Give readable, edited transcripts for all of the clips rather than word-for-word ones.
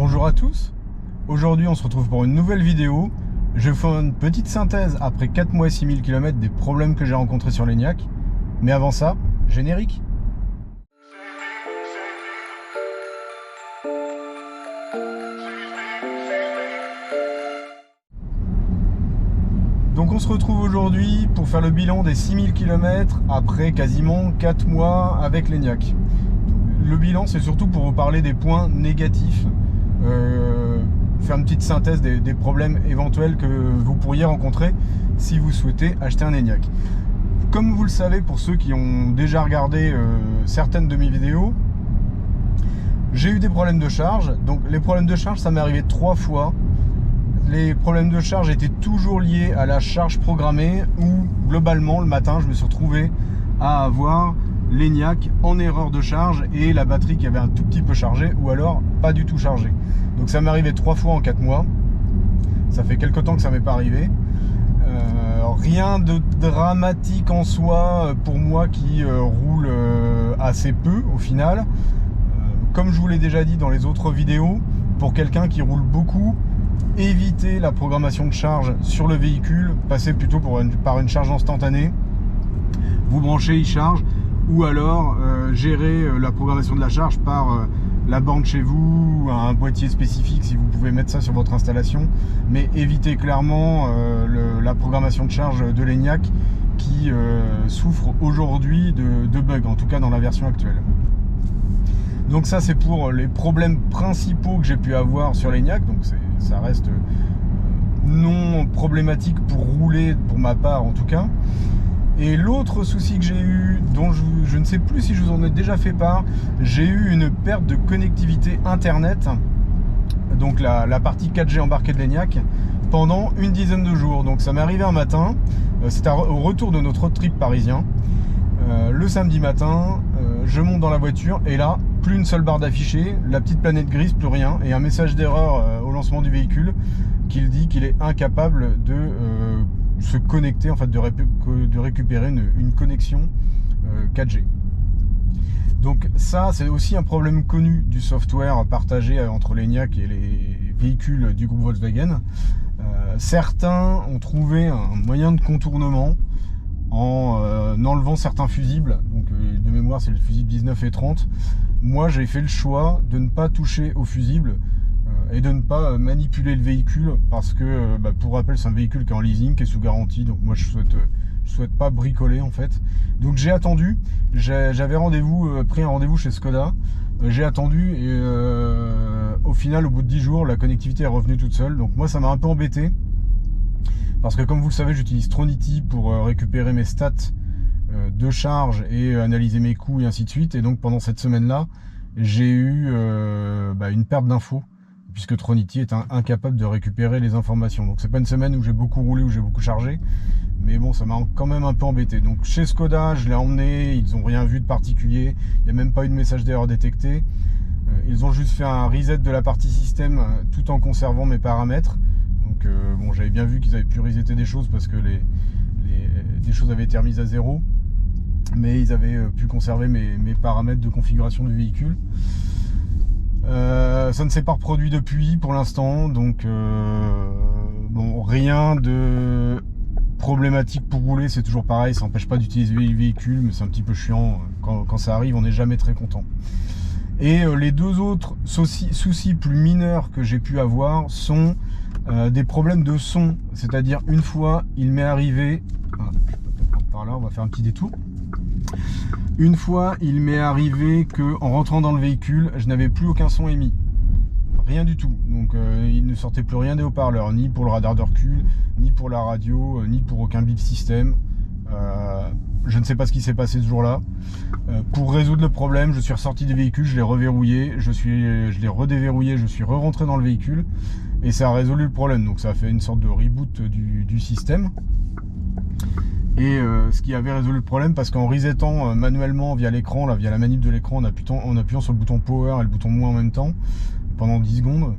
Bonjour à tous, aujourd'hui on se retrouve pour une nouvelle vidéo. Je fais une petite synthèse après 4 mois et 6000 km des problèmes que j'ai rencontrés sur l'Enyaq. Mais avant ça, générique. Donc on se retrouve aujourd'hui pour faire le bilan des 6000 km après quasiment 4 mois avec l'Enyaq. Le bilan, c'est surtout pour vous parler des points négatifs, faire une petite synthèse des problèmes éventuels que vous pourriez rencontrer si vous souhaitez acheter un Enyaq. Comme vous le savez, pour ceux qui ont déjà regardé certaines de mes vidéos, j'ai eu des problèmes de charge. Donc les problèmes de charge, ça m'est arrivé 3 fois. Les problèmes de charge étaient toujours liés à la charge programmée, où globalement le matin je me suis retrouvé à avoir l'Enyaq en erreur de charge et la batterie qui avait un tout petit peu chargé ou alors pas du tout chargé. Donc ça m'est arrivé 3 fois en 4 mois. Ça fait quelques temps que ça m'est pas arrivé. Rien de dramatique en soi pour moi qui roule assez peu au final. Comme je vous l'ai déjà dit dans les autres vidéos, pour quelqu'un qui roule beaucoup, évitez la programmation de charge sur le véhicule, passez plutôt par une charge instantanée. Vous branchez, il charge, ou alors gérer la programmation de la charge par la borne chez vous, un boîtier spécifique si vous pouvez mettre ça sur votre installation, mais évitez clairement la programmation de charge de l'Enyaq qui souffre aujourd'hui de bugs, en tout cas dans la version actuelle. Donc ça, c'est pour les problèmes principaux que j'ai pu avoir sur l'Enyaq. Donc ça reste non problématique pour rouler, pour ma part en tout cas. Et l'autre souci que j'ai eu, dont je ne sais plus si je vous en ai déjà fait part, j'ai eu une perte de connectivité internet, donc la partie 4G embarquée de l'Enyaq, pendant une dizaine de jours. Donc ça m'est arrivé un matin, c'était au retour de notre road trip parisien. Le samedi matin, je monte dans la voiture et là, plus une seule barre d'affiché, la petite planète grise, plus rien, et un message d'erreur au lancement du véhicule qui dit qu'il est incapable de se connecter, en fait, de récupérer une connexion 4G. Donc ça, c'est aussi un problème connu du software partagé entre l'Enyaq et les véhicules du groupe Volkswagen. Certains ont trouvé un moyen de contournement en enlevant certains fusibles. Donc de mémoire, c'est le fusible 19 et 30. Moi, j'ai fait le choix de ne pas toucher au fusible et de ne pas manipuler le véhicule parce que, pour rappel, c'est un véhicule qui est en leasing, qui est sous garantie. Donc moi, je souhaite pas bricoler en fait. Donc j'ai attendu. J'avais pris un rendez-vous chez Skoda. J'ai attendu et au final, au bout de 10 jours, la connectivité est revenue toute seule. Donc moi, ça m'a un peu embêté. Parce que comme vous le savez, j'utilise Tronity pour récupérer mes stats de charge et analyser mes coûts et ainsi de suite. Et donc pendant cette semaine-là, j'ai eu une perte d'infos, puisque Tronity est incapable de récupérer les informations. Donc c'est pas une semaine où j'ai beaucoup roulé, où j'ai beaucoup chargé. Mais bon, ça m'a quand même un peu embêté. Donc chez Skoda, je l'ai emmené, ils n'ont rien vu de particulier. Il n'y a même pas eu de message d'erreur détecté. Ils ont juste fait un reset de la partie système tout en conservant mes paramètres. Donc bon, j'avais bien vu qu'ils avaient pu resetter des choses parce que des choses avaient été remises à zéro, mais ils avaient pu conserver mes paramètres de configuration du véhicule. Ça ne s'est pas reproduit depuis pour l'instant, donc bon, rien de problématique pour rouler, c'est toujours pareil, ça n'empêche pas d'utiliser le véhicule, mais c'est un petit peu chiant, quand ça arrive on n'est jamais très content. Et les deux autres soucis plus mineurs que j'ai pu avoir sont des problèmes de son, c'est-à-dire une fois il m'est arrivé, je peux peut-être prendre par là, on va faire un petit détour. Une fois il m'est arrivé que en rentrant dans le véhicule, je n'avais plus aucun son émis, rien du tout. Donc il ne sortait plus rien des haut-parleurs, ni pour le radar de recul, ni pour la radio, ni pour aucun bip système. Je ne sais pas ce qui s'est passé ce jour-là. Pour résoudre le problème, je suis ressorti du véhicule, je l'ai reverrouillé, je l'ai redéverrouillé, je suis re-rentré dans le véhicule et ça a résolu le problème. Donc ça a fait une sorte de reboot du système. Et ce qui avait résolu le problème, parce qu'en resetant manuellement via l'écran, là, via la manip de l'écran, en appuyant sur le bouton power et le bouton moins en même temps, pendant 10 secondes,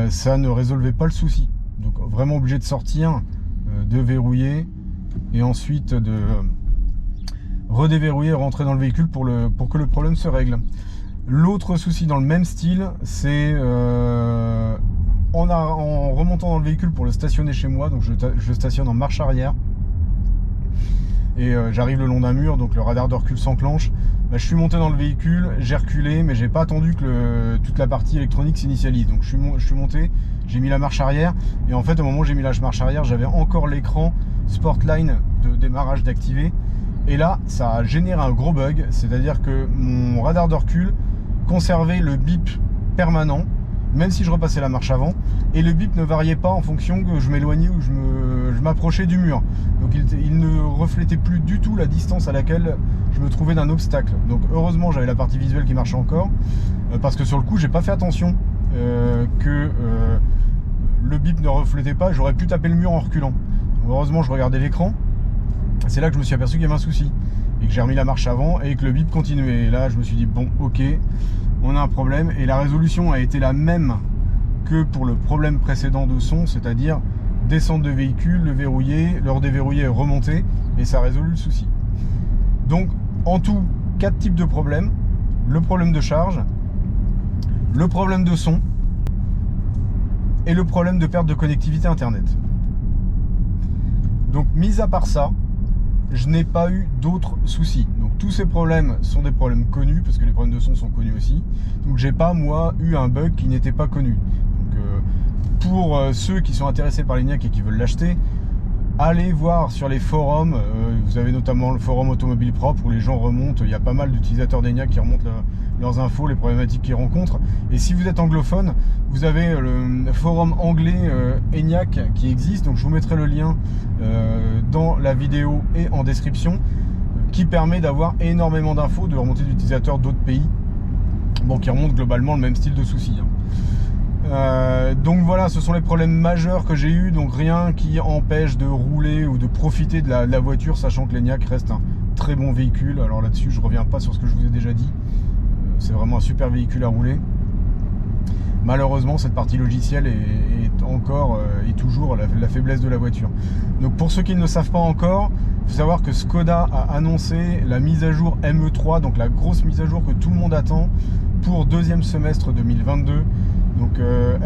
ça ne résolvait pas le souci. Donc vraiment obligé de sortir, de verrouiller et ensuite de redéverrouiller et rentrer dans le véhicule pour que le problème se règle. L'autre souci dans le même style, c'est en remontant dans le véhicule pour le stationner chez moi, donc je stationne en marche arrière et j'arrive le long d'un mur, donc le radar de recul s'enclenche. Bah, je suis monté dans le véhicule, j'ai reculé, mais j'ai pas attendu que toute la partie électronique s'initialise. Donc je suis monté, j'ai mis la marche arrière, et en fait au moment où j'ai mis la marche arrière, j'avais encore l'écran Sportline de démarrage d'activer. Et là, ça a généré un gros bug, c'est-à-dire que mon radar de recul conservait le bip permanent, même si je repassais la marche avant, et le bip ne variait pas en fonction que je m'éloignais ou je m'approchais du mur. Donc il ne reflétait plus du tout la distance à laquelle je me trouvais d'un obstacle. Donc heureusement j'avais la partie visuelle qui marchait encore, parce que sur le coup j'ai pas fait attention que le bip ne reflétait pas, j'aurais pu taper le mur en reculant. Heureusement je regardais l'écran, c'est là que je me suis aperçu qu'il y avait un souci, et que j'ai remis la marche avant et que le bip continuait. Et là je me suis dit bon ok, on a un problème, et la résolution a été la même que pour le problème précédent de son, c'est-à-dire descendre de véhicule, le verrouiller, le redéverrouiller et remonter, et ça a résolu le souci. Donc en tout, 4 types de problèmes: le problème de charge, le problème de son et le problème de perte de connectivité internet. Donc mis à part ça, je n'ai pas eu d'autres soucis. Donc tous ces problèmes sont des problèmes connus, parce que les problèmes de son sont connus aussi. Donc j'ai pas moi eu un bug qui n'était pas connu. Donc pour ceux qui sont intéressés par l'ENIAC et qui veulent l'acheter, allez voir sur les forums. Vous avez notamment le forum Automobile Propre où les gens remontent. Il y a pas mal d'utilisateurs d'ENIAC qui remontent leurs infos, les problématiques qu'ils rencontrent. Et si vous êtes anglophone, vous avez le forum anglais ENIAC qui existe. Donc je vous mettrai le lien dans la vidéo et en description, qui permet d'avoir énormément d'infos de remontées d'utilisateurs d'autres pays, bon, qui remontent globalement le même style de soucis. Donc voilà, ce sont les problèmes majeurs que j'ai eu. Donc rien qui empêche de rouler ou de profiter de la voiture, sachant que l'ENIAC reste un très bon véhicule. Alors là-dessus je reviens pas sur ce que je vous ai déjà dit, c'est vraiment un super véhicule à rouler. Malheureusement cette partie logicielle est toujours la faiblesse de la voiture. Donc pour ceux qui ne le savent pas encore, il faut savoir que Skoda a annoncé la mise à jour ME3, donc la grosse mise à jour que tout le monde attend pour deuxième semestre 2022. Donc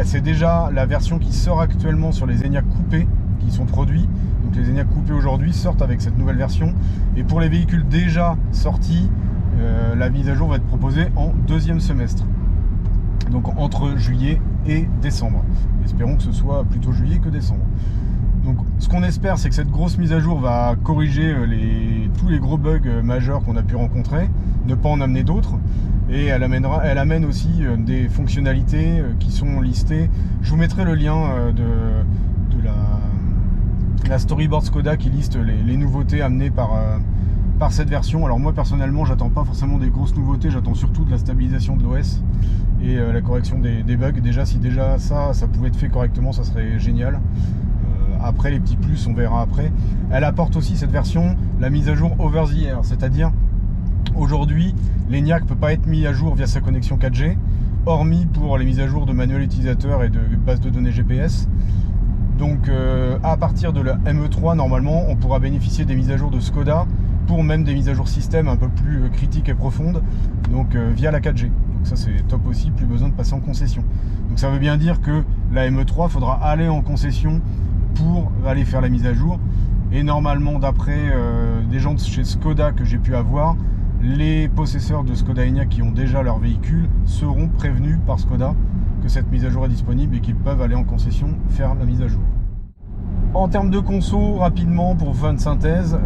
c'est déjà la version qui sort actuellement sur les ENIAC coupés qui sont produits. Donc les ENIAC coupés aujourd'hui sortent avec cette nouvelle version. Et pour les véhicules déjà sortis, la mise à jour va être proposée en deuxième semestre. Donc entre juillet et décembre. Espérons que ce soit plutôt juillet que décembre. Donc ce qu'on espère, c'est que cette grosse mise à jour va corriger tous les gros bugs majeurs qu'on a pu rencontrer, ne pas en amener d'autres. Et elle amène aussi des fonctionnalités qui sont listées. Je vous mettrai le lien de la storyboard Skoda qui liste les nouveautés amenées par cette version. Alors moi personnellement, j'attends pas forcément des grosses nouveautés, j'attends surtout de la stabilisation de l'OS et la correction des bugs. Si déjà ça pouvait être fait correctement, ça serait génial. Après les petits plus, on verra après. Elle apporte aussi cette version la mise à jour over the air, c'est-à-dire aujourd'hui l'ENIAC ne peut pas être mis à jour via sa connexion 4G, hormis pour les mises à jour de manuel utilisateur et de base de données GPS. Donc à partir de la ME3, normalement on pourra bénéficier des mises à jour de Skoda, pour même des mises à jour système un peu plus critiques et profondes, donc via la 4G. Donc ça c'est top aussi, plus besoin de passer en concession. Donc ça veut bien dire que la ME3, faudra aller en concession pour aller faire la mise à jour. Et normalement, d'après des gens de chez Skoda que j'ai pu avoir, les possesseurs de Skoda Enyaq qui ont déjà leur véhicule seront prévenus par Skoda que cette mise à jour est disponible et qu'ils peuvent aller en concession faire la mise à jour. En termes de conso, rapidement pour faire une synthèse,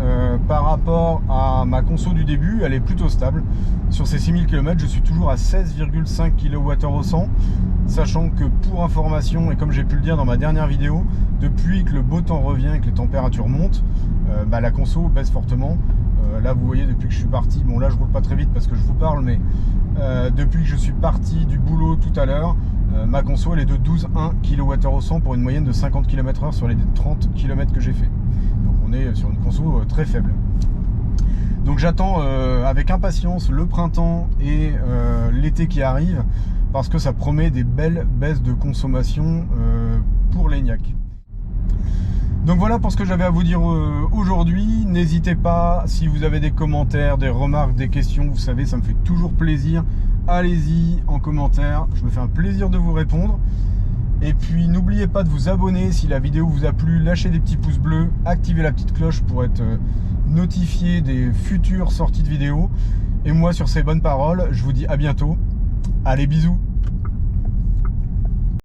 par rapport à ma conso du début, elle est plutôt stable. Sur ces 6000 km, je suis toujours à 16,5 kWh au 100, sachant que pour information, et comme j'ai pu le dire dans ma dernière vidéo, depuis que le beau temps revient et que les températures montent, la conso baisse fortement. Là vous voyez, depuis que je suis parti, bon là je roule pas très vite parce que je vous parle, mais depuis que je suis parti du boulot tout à l'heure, ma conso elle est de 12,1 kWh au 100 pour une moyenne de 50 km/h sur les 30 km que j'ai fait. Donc on est sur une conso très faible. Donc j'attends avec impatience le printemps et l'été qui arrive, parce que ça promet des belles baisses de consommation pour l'Enyaq. Donc voilà pour ce que j'avais à vous dire aujourd'hui. N'hésitez pas, si vous avez des commentaires, des remarques, des questions, vous savez, ça me fait toujours plaisir allez-y en commentaire, je me fais un plaisir de vous répondre. Et puis n'oubliez pas de vous abonner si la vidéo vous a plu, lâchez des petits pouces bleus, activez la petite cloche pour être notifié des futures sorties de vidéos. Et moi sur ces bonnes paroles, je vous dis à bientôt. Allez, bisous.